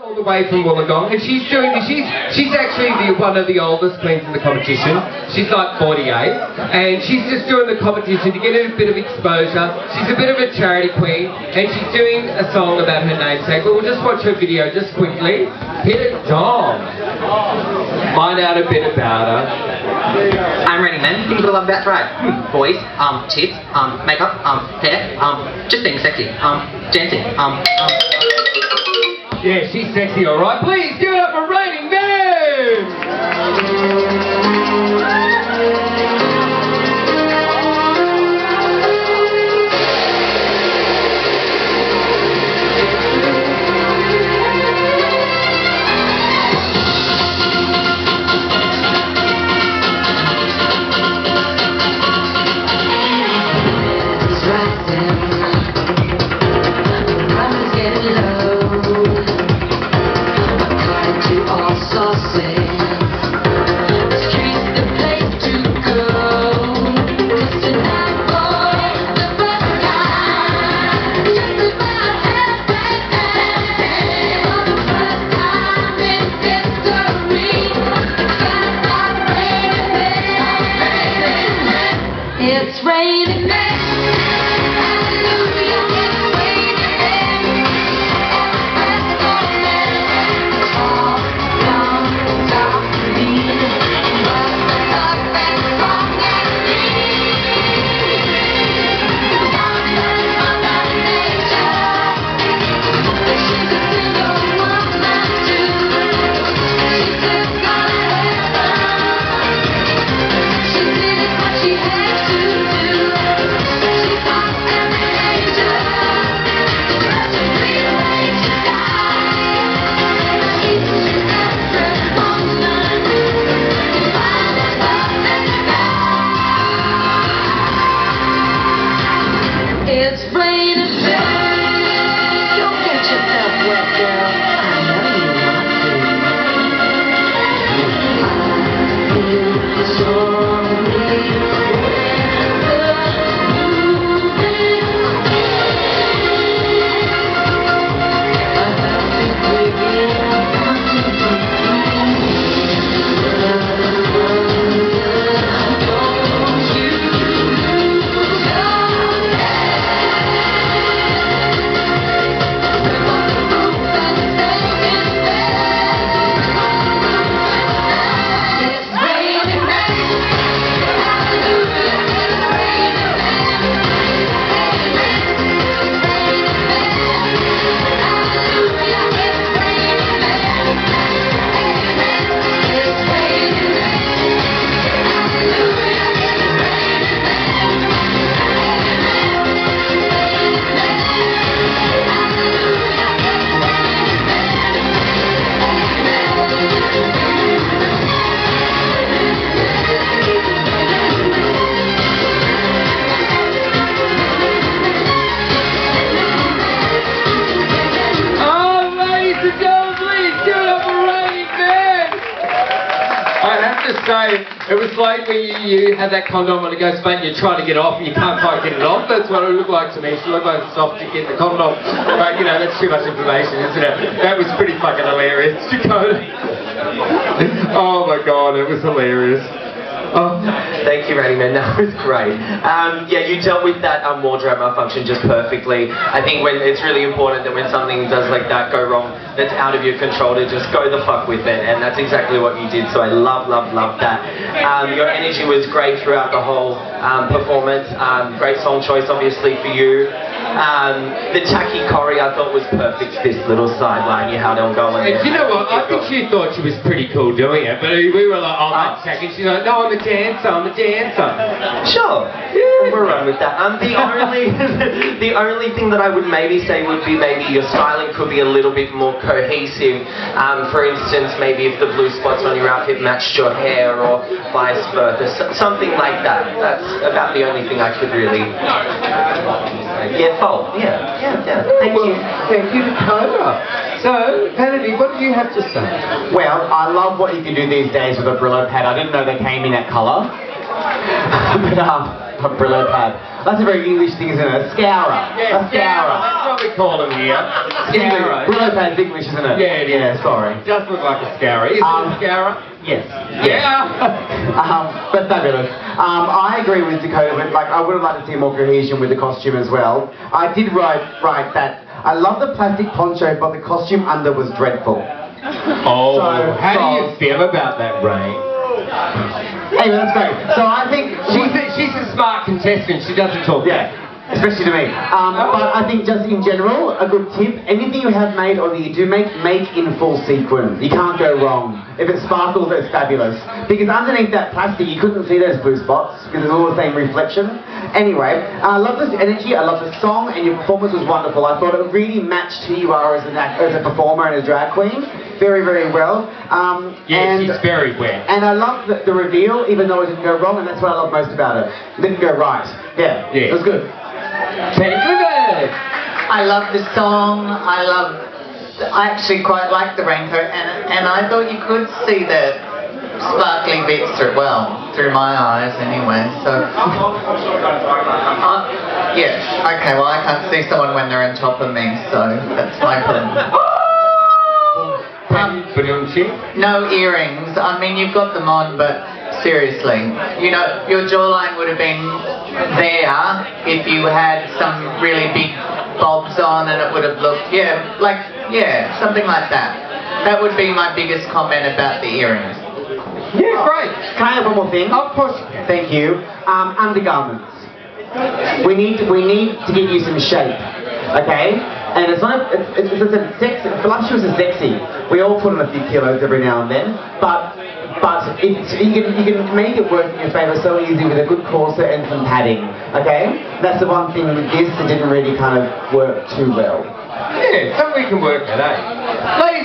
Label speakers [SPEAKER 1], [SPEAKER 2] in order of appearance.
[SPEAKER 1] all the way from Wollongong, and she's doing this. She's actually one of the oldest queens in the competition. She's like 48, and she's just doing the competition to get a bit of exposure. She's a bit of a charity queen, and she's doing a song about her namesake. But we'll just watch her video just quickly. Hit it, Dom. Find out a bit about her.
[SPEAKER 2] I'm Raine, things I love about drag. Boys, tits, makeup, hair, just being sexy, dancing,
[SPEAKER 1] Yeah, she's sexy, alright. Please give it up for Raine.
[SPEAKER 3] It's raining men. Hallelujah, it's raining men. Everybody's gonna let it all comes out green. But the love and song and green. Woman of our nature. She's a single woman too. She's just got heaven. She did what she had to do. She's not an angel. She rearranged the sky. She's a different woman. Find a love and sky. It's raining men. Don't get yourself wet, girl. I know you want to. I feel sorry.
[SPEAKER 1] Say, it was like when you had that condom when it goes bang, you try to get off and you can't quite get it off. That's what it looked like to me. She looked like a soft chick in the condom. But, you know, that's too much information, isn't it? That was pretty fucking hilarious, Dakota. Oh my god, it was hilarious.
[SPEAKER 4] Oh, thank you, Raine. That was great. Yeah, you dealt with that wardrobe malfunction just perfectly. I think when it's really important that when something does like that go wrong, that's out of your control, to just go the fuck with it, and that's exactly what you did. So I love that. Your energy was great throughout the whole performance. Great song choice, obviously, for you. The tacky choreo I thought was perfect. This little sideline you had on going.
[SPEAKER 1] And you know what? I think she thought she was pretty cool doing it, but we were like, oh, that's tacky. She's like, no, I'm a dancer.
[SPEAKER 4] Sure. Yeah. We'll run with that. The only thing that I would maybe say would be maybe your styling could be a little bit more cohesive. For instance, maybe if the blue spots on your outfit matched your hair, or vice versa, something like that. That's about the only thing I could really. Yeah, fold. Yeah. Thank you.
[SPEAKER 1] Thank you, Dakota. So, Kennedy, what do you have to say?
[SPEAKER 5] Well, I love what you can do these days with a Brillo pad. I didn't know they came in that colour. But, a Brillo pad. That's a very English thing, isn't it? A scourer.
[SPEAKER 1] Yeah,
[SPEAKER 5] A scourer.
[SPEAKER 1] That's what we call them here. Scourer.
[SPEAKER 5] Brillo pad's English, isn't it?
[SPEAKER 1] Yeah, it is.
[SPEAKER 5] Yeah, sorry.
[SPEAKER 1] Does look like a scourer. Is it a scourer?
[SPEAKER 5] Yes.
[SPEAKER 1] Yeah.
[SPEAKER 5] But fabulous. I agree with Dakota, but like I would have liked to see more cohesion with the costume as well. I did write that I love the plastic poncho, but the costume under was dreadful.
[SPEAKER 1] Oh,
[SPEAKER 5] So,
[SPEAKER 1] how do you feel about that, Raine?
[SPEAKER 5] Anyway, that's great. So I think
[SPEAKER 1] She's a smart contestant. She doesn't talk.
[SPEAKER 5] yeah, especially to me. But I think just in general, a good tip: anything you have made or that you do make in full sequin. You can't go wrong. If it sparkles, it's fabulous. Because underneath that plastic, you couldn't see those blue spots because it's all the same reflection. Anyway, I love this energy. I love the song, and your performance was wonderful. I thought it really matched who you are as a performer and a drag queen. Very, very well.
[SPEAKER 1] Yeah, she's very wet.
[SPEAKER 5] And I love the reveal, even though it didn't go wrong, and that's what I love most about it. It didn't go right. Yeah, it was good.
[SPEAKER 1] Penny Clifford!
[SPEAKER 6] I love the song. I actually quite like the raincoat, and I thought you could see the sparkly bits through my eyes anyway. So, yeah. Okay. Well, I can't see someone when they're on top of me, so that's my problem. No earrings. I mean, you've got them on, but seriously, you know, your jawline would have been there if you had some really big bobs on, and it would have looked, something like that. That would be my biggest comment about the earrings.
[SPEAKER 5] Yeah, great. Can I have one more thing?
[SPEAKER 1] Of course.
[SPEAKER 5] Thank you. Undergarments. We need to give you some shape, okay? And it's not it's sexy. Voluptuous is sexy. We all put on a few kilos every now and then, but you can make it work in your favour so easy with a good corset and some padding, okay? That's the one thing with this that didn't really kind of work too well.
[SPEAKER 1] Yeah, so we can work that, eh?